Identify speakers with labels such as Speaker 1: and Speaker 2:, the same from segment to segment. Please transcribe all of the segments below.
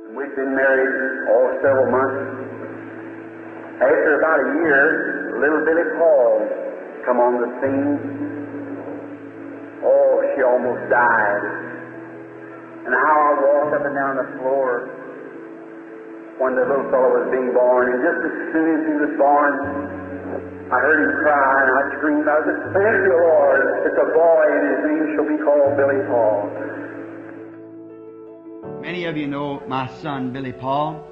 Speaker 1: We'd been married, several months. After about a year, little Billy Paul come on the scene. Oh, she almost died. And how I walked up and down the floor when the little fellow was being born, and just as soon as he was born, I heard him cry, and I screamed. I said, "Thank you, Lord. It's a boy, and his name shall be called Billy Paul."
Speaker 2: Many of you know my son, Billy Paul.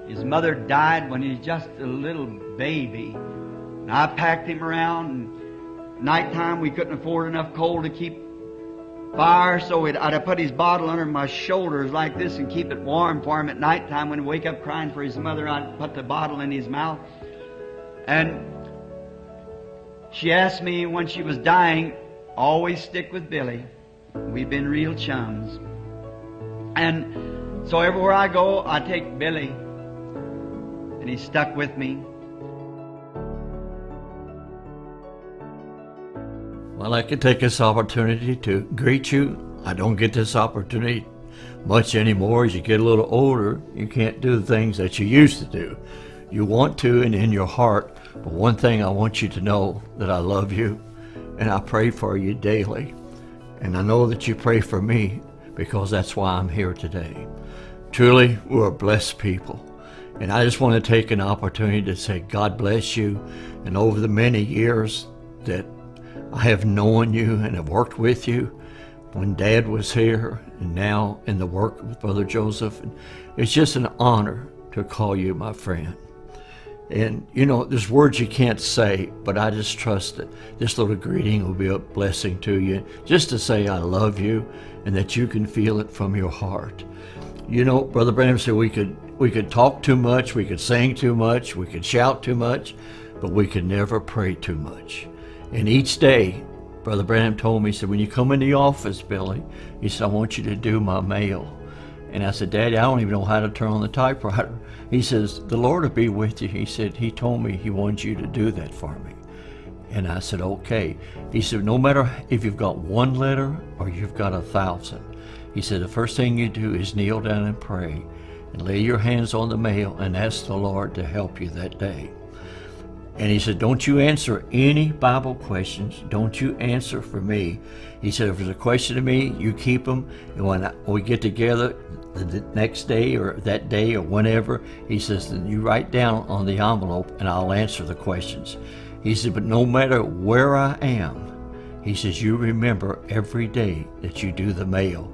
Speaker 2: His mother died when he was just a little baby. And I packed him around, and nighttime we couldn't afford enough coal to keep fire, so I'd have put his bottle under my shoulders like this and keep it warm for him at nighttime. When he'd wake up crying for his mother, I'd put the bottle in his mouth. And she asked me when she was dying, always stick with Billy. We've been real chums. And so everywhere I go, I take Billy, and he's stuck with me.
Speaker 3: Well, I could take this opportunity to greet you. I don't get this opportunity much anymore. As you get a little older, you can't do the things that you used to do. You want to and in your heart, but one thing I want you to know, that I love you and I pray for you daily. And I know that you pray for me, because that's why I'm here today. Truly, we're a blessed people. And I just want to take an opportunity to say God bless you. And over the many years that I have known you and have worked with you, when Dad was here and now in the work with Brother Joseph, and it's just an honor to call you my friend. And you know, there's words you can't say, but I just trust that this little greeting will be a blessing to you, just to say I love you and that you can feel it from your heart. You know, Brother Branham said we could talk too much, we could sing too much, we could shout too much, but we could never pray too much. And each day, Brother Branham told me, he said, when you come in the office, Billy, he said, I want you to do my mail. And I said, Daddy, I don't even know how to turn on the typewriter. He says, the Lord will be with you. He said, he told me he wants you to do that for me. And I said, okay. He said, no matter if you've got one letter or you've got 1,000. He said, the first thing you do is kneel down and pray and lay your hands on the mail and ask the Lord to help you that day. And he said, don't you answer any Bible questions. Don't you answer for me. He said, if there's a question to me, you keep them. And when we get together the next day or that day or whenever, he says, then you write down on the envelope and I'll answer the questions. He said, but no matter where I am, he says, you remember every day that you do the mail.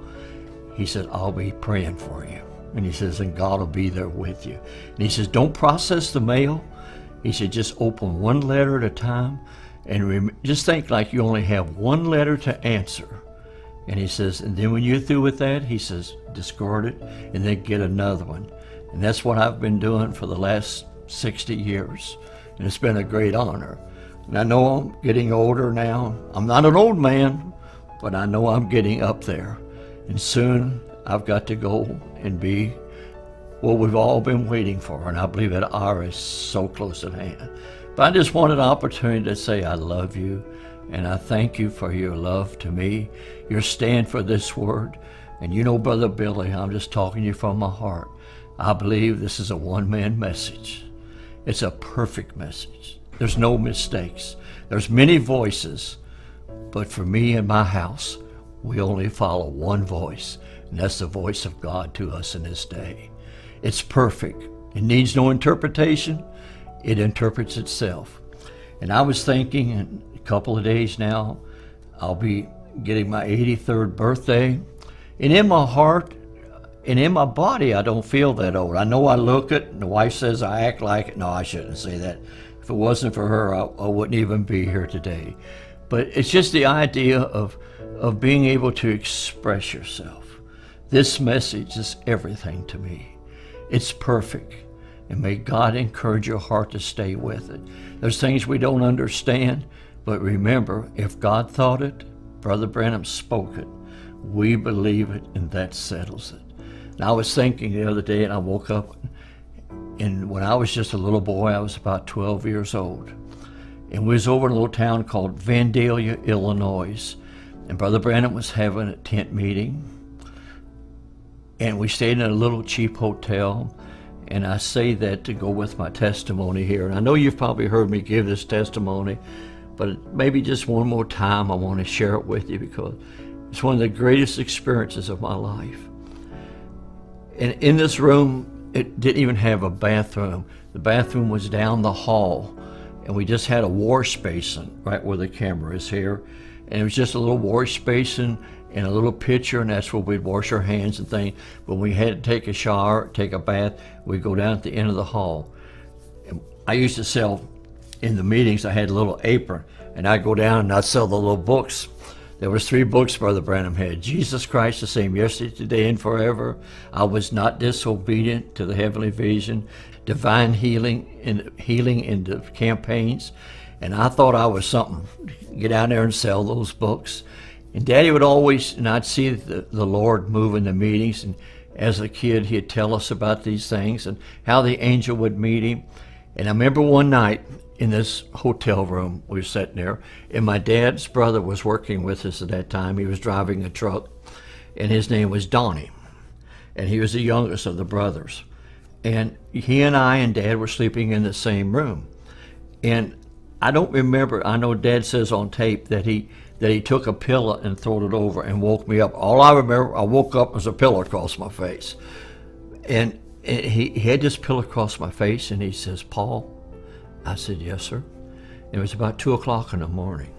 Speaker 3: He said, I'll be praying for you. And he says, and God will be there with you. And he says, don't process the mail. He said, just open one letter at a time and just think like you only have one letter to answer. And he says, and then when you're through with that, he says, discard it and then get another one. And that's what I've been doing for the last 60 years. And it's been a great honor. And I know I'm getting older now. I'm not an old man, but I know I'm getting up there. And soon I've got to go and be what we've all been waiting for, and I believe that hour is so close at hand. But I just wanted an opportunity to say I love you, and I thank you for your love to me, your stand for this word. And you know, Brother Billy, I'm just talking to you from my heart. I believe this is a one-man message. It's a perfect message. There's no mistakes. There's many voices, but for me and my house, we only follow one voice, and that's the voice of God to us in this day. It's perfect. It needs no interpretation. It interprets itself. And I was thinking in a couple of days now, I'll be getting my 83rd birthday. And in my heart and in my body, I don't feel that old. I know I look it, and the wife says I act like it. No, I shouldn't say that. If it wasn't for her, I wouldn't even be here today. But it's just the idea of being able to express yourself. This message is everything to me. It's perfect, and may God encourage your heart to stay with it. There's things we don't understand, but remember, if God thought it, Brother Branham spoke it, we believe it, and that settles it. And I was thinking the other day, and I woke up, and when I was just a little boy, I was about 12 years old, and we was over in a little town called Vandalia, Illinois, and Brother Branham was having a tent meeting. And we stayed in a little cheap hotel. And I say that to go with my testimony here. And I know you've probably heard me give this testimony, but maybe just one more time I want to share it with you because it's one of the greatest experiences of my life. And in this room, it didn't even have a bathroom. The bathroom was down the hall, and we just had a wash basin right where the camera is here. And it was just a little wash basin and a little pitcher, and that's where we'd wash our hands and things. When we had to take a shower, take a bath, we'd go down at the end of the hall. And I used to sell, in the meetings, I had a little apron, and I'd go down and I'd sell the little books. There was 3 books Brother Branham had. Jesus Christ the same yesterday, today, and forever. I was not disobedient to the heavenly vision. Divine healing in the campaigns. And I thought I was something. Get out there and sell those books. And Daddy would always, and I'd see the Lord move in the meetings. And as a kid, he'd tell us about these things and how the angel would meet him. And I remember one night in this hotel room, we were sitting there, and my dad's brother was working with us at that time. He was driving a truck, and his name was Donnie. And he was the youngest of the brothers. And he and I and Dad were sleeping in the same room. And I don't remember, I know Dad says on tape that he took a pillow and threw it over and woke me up. All I remember, I woke up was a pillow across my face. And he had this pillow across my face, and he says, "Paul?" I said, "Yes, sir." It was about 2 o'clock in the morning.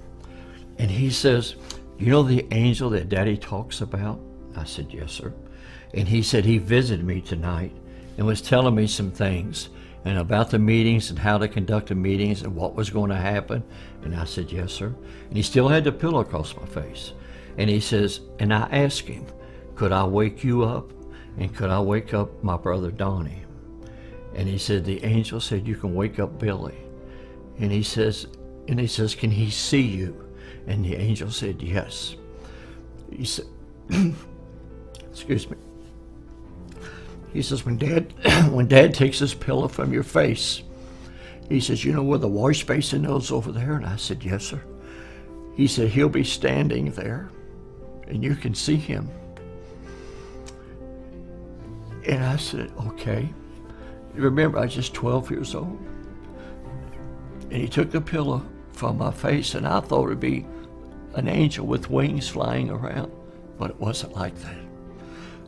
Speaker 3: And he says, "You know the angel that Daddy talks about?" I said, "Yes, sir." And he said he visited me tonight and was telling me some things and about the meetings and how to conduct the meetings and what was going to happen. And I said, "Yes, sir." And he still had the pillow across my face. And he says, and I asked him, "Could I wake you up? And could I wake up my brother Donnie?" And he said, the angel said, "You can wake up Billy." And he says, "Can he see you?" And the angel said, "Yes." He said, excuse me. He says, when Dad takes his pillow from your face, he says, "You know where the wash basin is over there?" And I said, "Yes, sir." He said, "He'll be standing there, and you can see him." And I said, "Okay." Remember, I was just 12 years old. And he took the pillow from my face, and I thought it'd be an angel with wings flying around, but it wasn't like that.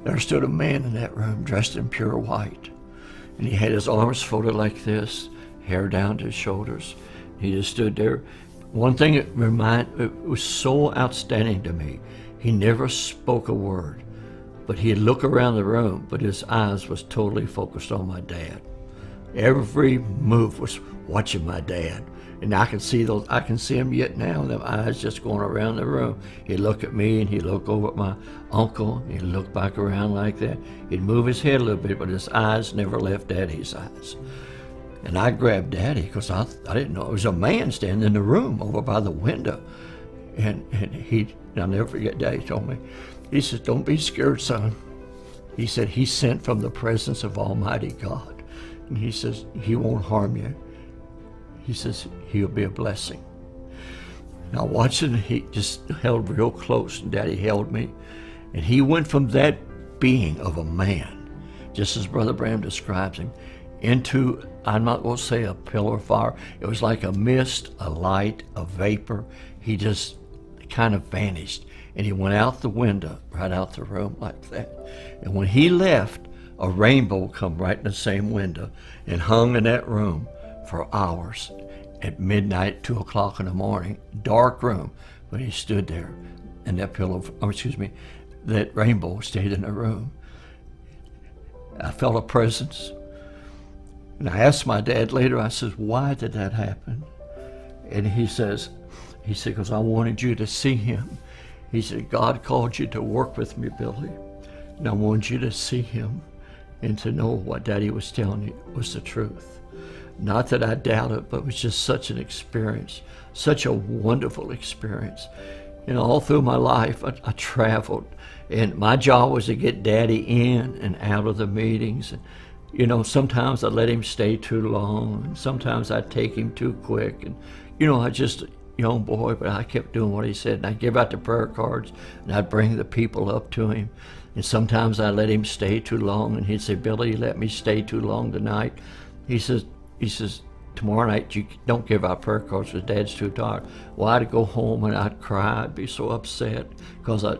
Speaker 3: There stood a man in that room dressed in pure white, and he had his arms folded like this, hair down to his shoulders. He just stood there. One thing it was so outstanding to me, he never spoke a word, but he'd look around the room, but his eyes was totally focused on my dad. Every move was watching my dad. And I can see him yet now, them eyes just going around the room. He'd look at me and he'd look over at my uncle. He'd look back around like that. He'd move his head a little bit, but his eyes never left Daddy's eyes. And I grabbed Daddy because I didn't know. It was a man standing in the room over by the window. And I'll never forget, Daddy told me, he said, "Don't be scared, son." He said, "He's sent from the presence of Almighty God." And he says, "He won't harm you." He says, "He'll be a blessing." Now watching, he just held real close, and Daddy held me. And he went from that being of a man, just as Brother Branham describes him, into, I'm not going to say a pillar of fire. It was like a mist, a light, a vapor. He just kind of vanished. And he went out the window, right out the room like that. And when he left, a rainbow come right in the same window and hung in that room for hours. At midnight, 2 o'clock in the morning, dark room, but he stood there, and that rainbow stayed in the room. I felt a presence. And I asked my dad later, I said, "Why did that happen?" And he said, "Because I wanted you to see him." He said, "God called you to work with me, Billy, and I wanted you to see him and to know what Daddy was telling you was the truth." Not that I doubt it, but it was just such an experience, such a wonderful experience. You know, all through my life, I traveled, and my job was to get Daddy in and out of the meetings. And, you know, sometimes I'd let him stay too long, and sometimes I'd take him too quick. And, you know, young boy, but I kept doing what he said. And I'd give out the prayer cards, and I'd bring the people up to him. And sometimes I'd let him stay too long, and he'd say, Billy, you let me stay too long tonight. He says, tomorrow night you don't give out prayer cards because Dad's too tired. Well, I'd go home and I'd cry. I'd be so upset because I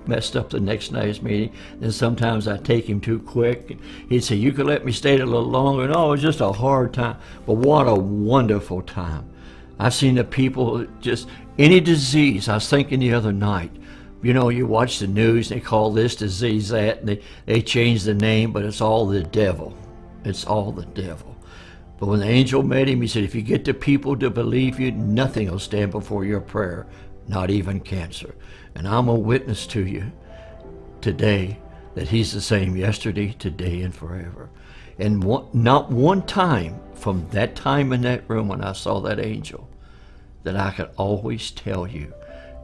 Speaker 3: messed up the next night's meeting. Then sometimes I'd take him too quick. He'd say, you could let me stay a little longer. No, it was just a hard time. But what a wonderful time. I've seen the people, just any disease. I was thinking the other night, you know, you watch the news, they call this disease that, and they change the name, but it's all the devil. It's all the devil. But when the angel met him, he said, if you get the people to believe you, nothing will stand before your prayer, not even cancer. And I'm a witness to you today that he's the same yesterday, today, and forever. And not one time from that time in that room when I saw that angel that I could always tell you,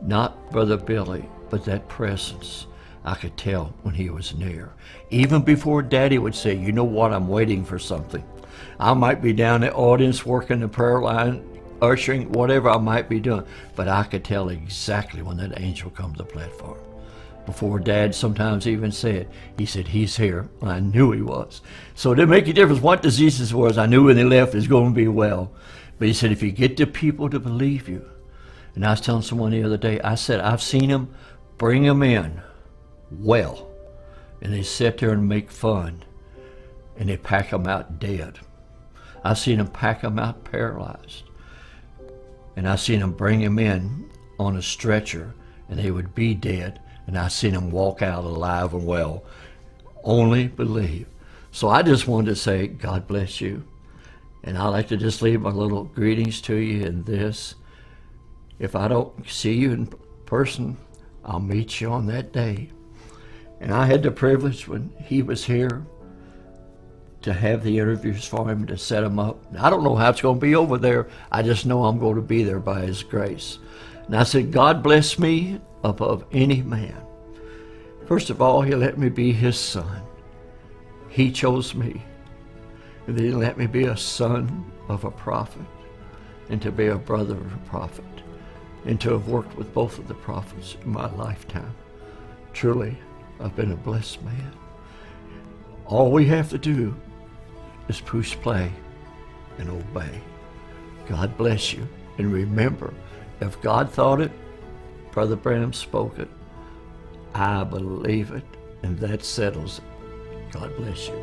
Speaker 3: not Brother Billy, but that presence, I could tell when he was near. Even before Daddy would say, you know what, I'm waiting for something. I might be down in the audience working the prayer line, ushering, whatever I might be doing, but I could tell exactly when that angel come to the platform. Before Dad sometimes even said, he said, he's here. And I knew he was. So it didn't make a difference what diseases was. I knew when they left it was going to be well. But he said, if you get the people to believe you. And I was telling someone the other day, I said, I've seen them bring them in well. And they sit there and make fun. And they pack them out dead. I've seen them pack them out paralyzed. And I've seen them bring them in on a stretcher, and they would be dead. And I've seen them walk out alive and well. Only believe. So I just wanted to say, God bless you. And I'd like to just leave my little greetings to you in this. If I don't see you in person, I'll meet you on that day. And I had the privilege when he was here to have the interviews for him, to set him up. I don't know how it's going to be over there. I just know I'm going to be there by his grace. And I said, God bless me above any man. First of all, he let me be his son. He chose me. And then he let me be a son of a prophet, and to be a brother of a prophet, and to have worked with both of the prophets in my lifetime. Truly, I've been a blessed man. All we have to do is push play and obey. God bless you. And remember, if God thought it, Brother Branham spoke it, I believe it, and that settles it. God bless you.